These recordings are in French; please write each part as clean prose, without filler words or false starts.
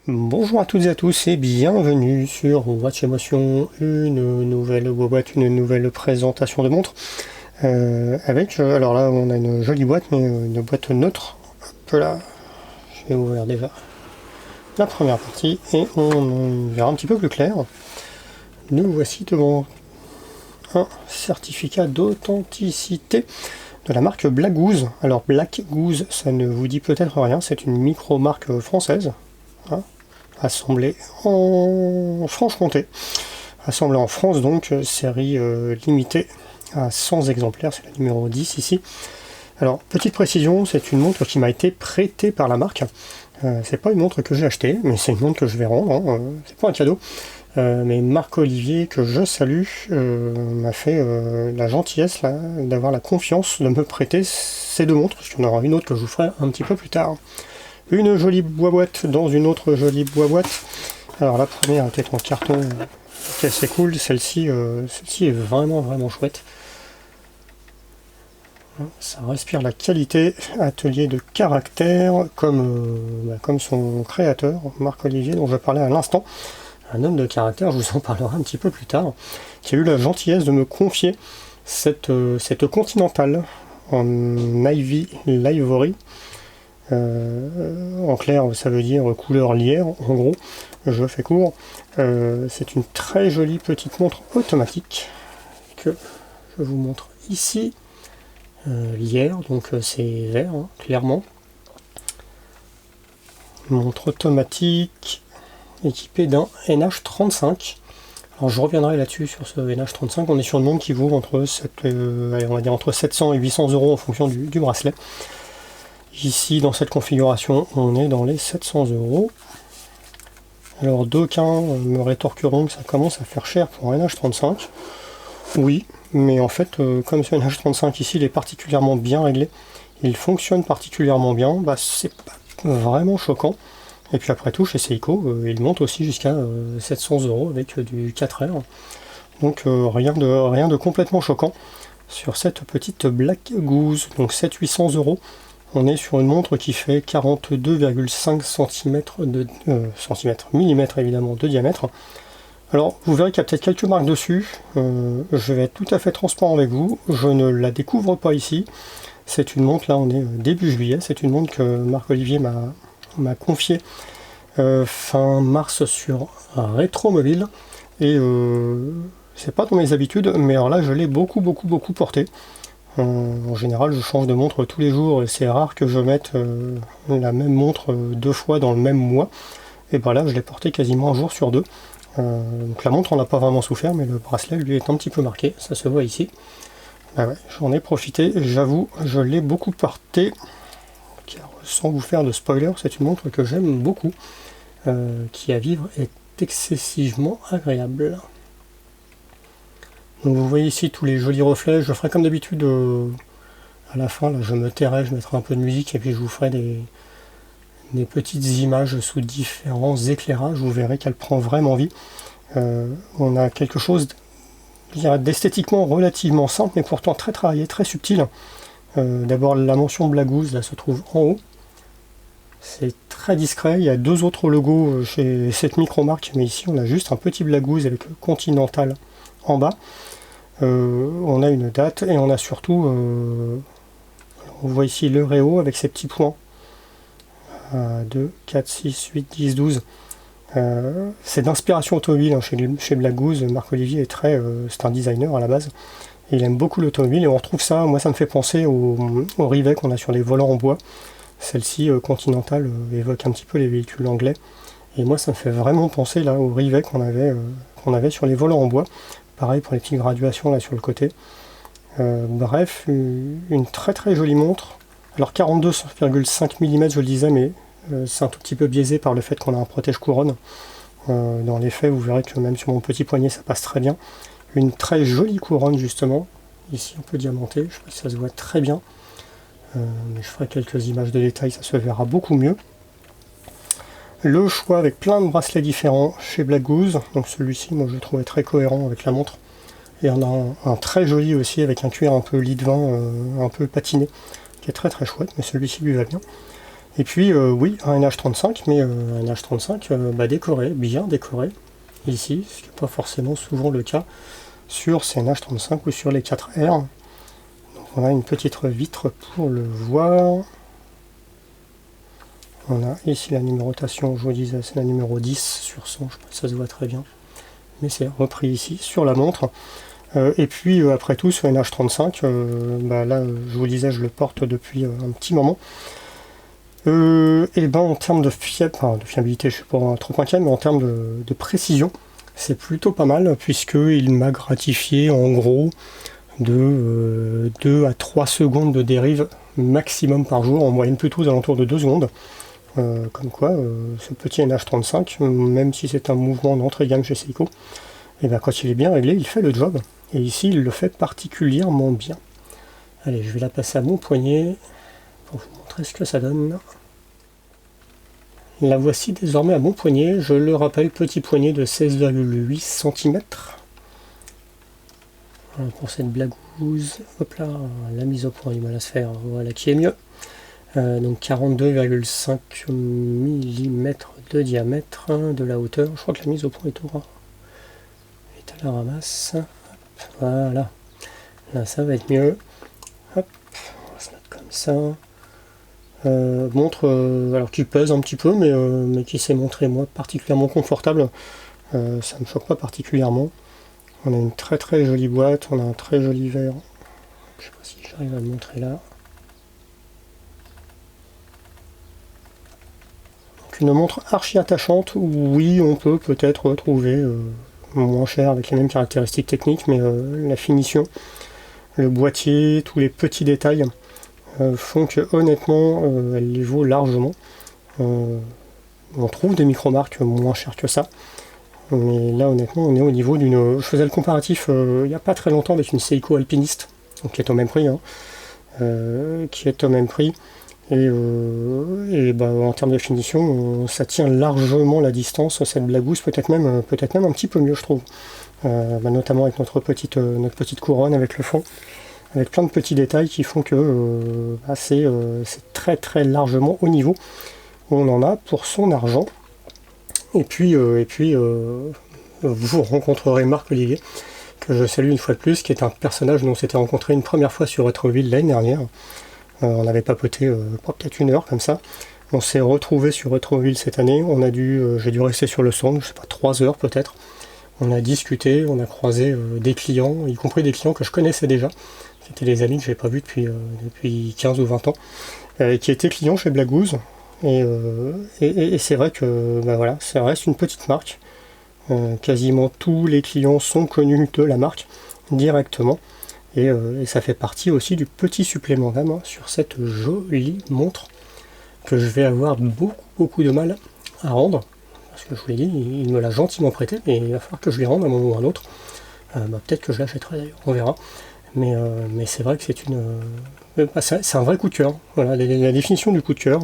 Bonjour à toutes et à tous et bienvenue sur Watch Emotion, une nouvelle boîte, une nouvelle présentation de montre alors là on a une jolie boîte mais une boîte neutre. Hop là, je vais ouvrir déjà la première partie et on verra un petit peu plus clair. Nous voici devant un certificat d'authenticité de la marque Black Goose. Alors Black Goose, ça ne vous dit peut-être rien, c'est une micro-marque française. Hein, assemblée en Franche-Comté, assemblée en France donc, série limitée à 100 exemplaires, c'est la numéro 10 ici. Alors, petite précision, c'est une montre qui m'a été prêtée par la marque. C'est pas une montre que j'ai achetée, mais c'est une montre que je vais rendre, hein. C'est pas un cadeau. Mais Marc-Olivier, que je salue, m'a fait la gentillesse d'avoir la confiance de me prêter ces deux montres, parce qu'il y en aura une autre que je vous ferai un petit peu plus tard. Une jolie boîte dans une autre jolie boîte. Alors la première était en carton, qui est assez cool. Celle-ci est vraiment chouette. Ça respire la qualité. Atelier de caractère, comme son créateur, Marc-Olivier, dont je parlais à l'instant. Un homme de caractère, je vous en parlerai un petit peu plus tard, qui a eu la gentillesse de me confier cette Continental en Ivory. En clair, ça veut dire couleur lierre, en gros, je fais court. C'est une très jolie petite montre automatique que je vous montre ici. Lierre, donc c'est vert, hein, clairement. Montre automatique équipée d'un NH35. Alors je reviendrai là-dessus sur ce NH35. On est sur une montre qui vaut entre 700 et 800 euros en fonction du bracelet. Ici, dans cette configuration, on est dans les 700 euros. Alors, d'aucuns me rétorqueront que ça commence à faire cher pour un NH35. Oui, mais en fait, comme ce NH35 ici, il est particulièrement bien réglé, il fonctionne particulièrement bien, c'est pas vraiment choquant. Et puis après tout, chez Seiko, il monte aussi jusqu'à 700 euros avec du 4R. Donc, rien de complètement choquant sur cette petite Black Goose. Donc, 700-800 euros. On est sur une montre qui fait 42,5 mm évidemment de diamètre. Alors vous verrez qu'il y a peut-être quelques marques dessus. Je vais être tout à fait transparent avec vous. Je ne la découvre pas ici. C'est une montre, là on est début juillet, c'est une montre que Marc-Olivier m'a confiée fin mars sur Rétromobile. Et c'est pas dans mes habitudes, mais alors là je l'ai beaucoup porté. En général, je change de montre tous les jours et c'est rare que je mette la même montre deux fois dans le même mois. Et ben là, je l'ai porté quasiment un jour sur deux. Donc la montre, on n'a pas vraiment souffert, mais le bracelet, lui, est un petit peu marqué. Ça se voit ici. Bah ouais, j'en ai profité. J'avoue, je l'ai beaucoup porté. Car sans vous faire de spoiler, c'est une montre que j'aime beaucoup, qui à vivre est excessivement agréable. Donc vous voyez ici tous les jolis reflets. Je ferai comme d'habitude à la fin, là je me tairai, je mettrai un peu de musique et puis je vous ferai des petites images sous différents éclairages. Vous verrez qu'elle prend vraiment vie. On a quelque chose d'esthétiquement relativement simple mais pourtant très travaillé, très subtil. D'abord la mention Black Goose là se trouve en haut. C'est très discret. Il y a deux autres logos chez cette micro-marque, mais ici on a juste un petit Black Goose avec le Continental en bas. On a une date et on a surtout, on voit ici le Réo avec ses petits points. 2, 4, 6, 8, 10, 12. C'est d'inspiration automobile hein, chez Black Goose. Marc-Olivier est c'est un designer à la base. Et il aime beaucoup l'automobile et on retrouve ça, moi ça me fait penser au rivet qu'on a sur les volants en bois. Celle-ci, Continental, évoque un petit peu les véhicules anglais. Et moi ça me fait vraiment penser là au rivet qu'on avait sur les volants en bois. Pareil pour les petites graduations là sur le côté. Bref, une très jolie montre. Alors 42,5 mm je le disais, mais c'est un tout petit peu biaisé par le fait qu'on a un protège couronne. Dans les faits, vous verrez que même sur mon petit poignet ça passe très bien. Une très jolie couronne justement, ici un peu diamantée, je sais pas si ça se voit très bien. Mais je ferai quelques images de détail, ça se verra beaucoup mieux. Le choix avec plein de bracelets différents chez Black Goose, donc celui-ci moi je le trouvais très cohérent avec la montre. Et on a un très joli aussi avec un cuir un peu lit de vin, un peu patiné, qui est très chouette, mais celui-ci lui va bien. Et puis oui, un NH35, mais un NH35 décoré, bien décoré, ici, ce qui n'est pas forcément souvent le cas sur ces NH35 ou sur les 4R. Donc on a une petite vitre pour le voir. On a ici la numérotation, je vous disais, c'est la numéro 10 sur 100, je sais pas si ça se voit très bien, mais c'est repris ici sur la montre. Et puis après tout, ce NH35, là, je vous disais, je le porte depuis un petit moment. Et en termes de fiabilité, je ne suis pas trop inquiet, mais en termes de précision, c'est plutôt pas mal, puisqu'il m'a gratifié en gros de 2 à 3 secondes de dérive maximum par jour, en moyenne plutôt aux alentours de 2 secondes. Comme quoi, ce petit NH35, même si c'est un mouvement d'entrée-gamme chez Seiko, et quand il est bien réglé, il fait le job. Et ici, il le fait particulièrement bien. Allez, je vais la passer à mon poignet pour vous montrer ce que ça donne. La voici désormais à mon poignet. Je le rappelle, petit poignet de 16,8 cm. Voilà pour cette blagouze. Hop là, la mise au point du mal à se faire. Voilà qui est mieux. Donc 42,5 mm de diamètre, de la hauteur. Je crois que la mise au point est à la ramasse. Hop, voilà. Là, ça va être mieux. Hop, on va se mettre comme ça. Montre alors qui pèse un petit peu, mais qui s'est montré moi particulièrement confortable. Ça ne me choque pas particulièrement. On a une très très jolie boîte, on a un très joli verre. Je ne sais pas si j'arrive à le montrer là. Une montre archi attachante, oui, on peut peut-être trouver moins cher avec les mêmes caractéristiques techniques, mais la finition, le boîtier, tous les petits détails font que honnêtement elle les vaut largement. On trouve des micro-marques moins chères que ça, mais là honnêtement on est au niveau d'une... Je faisais le comparatif il n'y a pas très longtemps avec une Seiko Alpiniste, donc qui est au même prix, Et en termes de finition, ça tient largement la distance, cette blagousse, peut-être même un petit peu mieux, je trouve. Notamment avec notre petite couronne, avec le fond, avec plein de petits détails qui font que c'est très très largement au niveau où on en a pour son argent. Et puis vous rencontrerez Marc Olivier, que je salue une fois de plus, qui est un personnage dont on s'était rencontré une première fois sur Rétroville l'année dernière. On avait papoté peut-être 1 heure comme ça. On s'est retrouvé sur Rétroville cette année. J'ai dû rester sur le stand, je sais pas, 3 heures peut-être. On a discuté, on a croisé des clients, y compris des clients que je connaissais déjà. C'était des amis que je n'avais pas vus depuis 15 ou 20 ans, qui étaient clients chez Blagouze. Et c'est vrai que ça reste une petite marque. Quasiment tous les clients sont connus de la marque directement. Et ça fait partie aussi du petit supplément d'âme sur cette jolie montre que je vais avoir beaucoup de mal à rendre. Parce que je vous l'ai dit, il me l'a gentiment prêté, mais il va falloir que je lui rende à un moment ou à un autre. Peut-être que je l'achèterai d'ailleurs, on verra. Mais c'est vrai que c'est un vrai coup de cœur. Voilà, la définition du coup de cœur.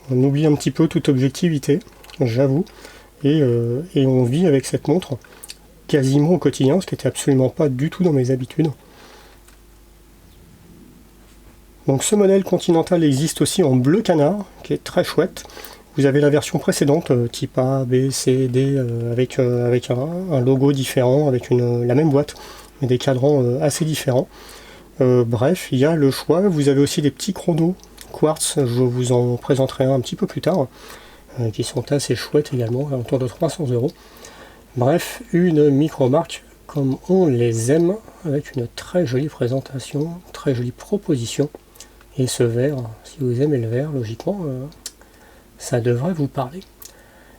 On oublie un petit peu toute objectivité, j'avoue. Et on vit avec cette montre quasiment au quotidien, ce qui n'était absolument pas du tout dans mes habitudes. Donc ce modèle Continental existe aussi en bleu canard, qui est très chouette. Vous avez la version précédente, type A, B, C, D, avec un logo différent, avec la même boîte, mais des cadrans assez différents. Bref, il y a le choix. Vous avez aussi des petits chronos quartz, je vous en présenterai un petit peu plus tard, qui sont assez chouettes également, autour de 300 €. Bref, une micro-marque comme on les aime, avec une très jolie présentation, très jolie proposition. Et ce verre, si vous aimez le verre, logiquement, ça devrait vous parler.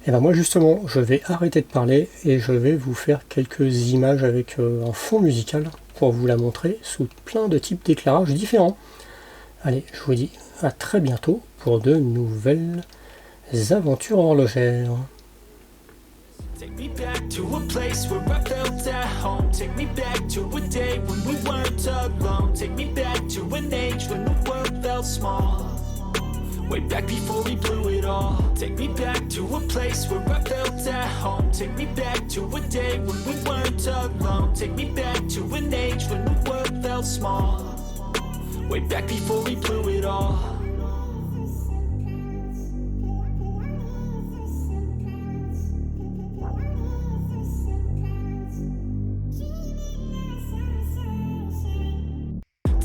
Et bien moi justement, je vais arrêter de parler et je vais vous faire quelques images avec un fond musical pour vous la montrer sous plein de types d'éclairages différents. Allez, je vous dis à très bientôt pour de nouvelles aventures horlogères. Take me back to a place where I felt at home. Take me back to a day when we weren't alone. Take me back to an age when the world felt small. Way back before we blew it all. Take me back to a place where I felt at home. Take me back to a day when we weren't alone. Take me back to an age when the world felt small. Way back before we blew it all.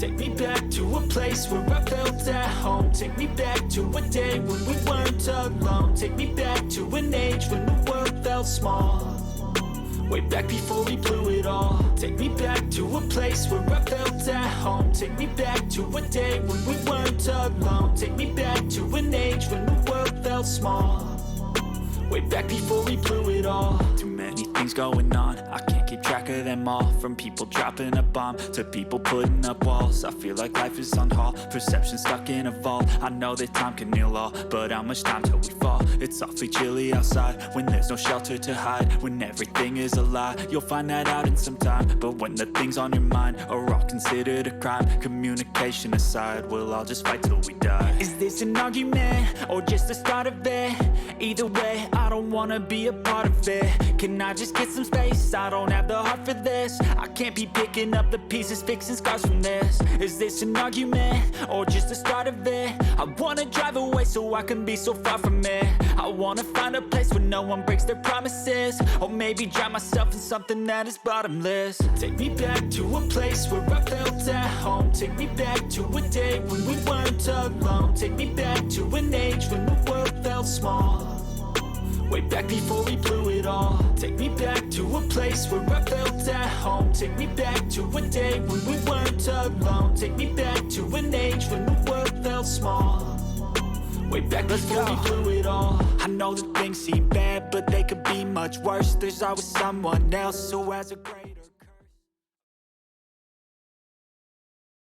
Take me back to a place where I felt at home. Take me back to a day when we weren't alone. Take me back to an age when the world felt small. Way back before we blew it all. Take me back to a place where I felt at home. Take me back to a day when we weren't alone. Take me back to an age when the world felt small. Way back before we blew it all. Too many things going on, I can't keep track of them all. From people dropping a bomb to people putting up walls. I feel like life is on hold, perception stuck in a vault. I know that time can heal all, but how much time till we fall? It's awfully chilly outside when there's no shelter to hide. When everything is a lie, you'll find that out in some time. But when the things on your mind are all considered a crime, communication aside, we'll all just fight till we die. Is this an argument or just the start of it? Either way, I don't wanna be a part of it. Can I just get some space? I don't have the heart for this. I can't be picking up the pieces, fixing scars from this. Is this an argument or just the start of it? I wanna drive away so I can be so far from it. I wanna find a place where no one breaks their promises. Or maybe drown myself in something that is bottomless. Take me back to a place where I felt at home. Take me back to a day when we weren't alone. Take me back to an age when the world felt small. Way back before we blew it all. Take me back to a place where I felt at home. Take me back to a day when we weren't alone. Take me back to an age when the world felt small. Way back before we blew it all. I know that things seem bad, but they could be much worse. There's always someone else who has a great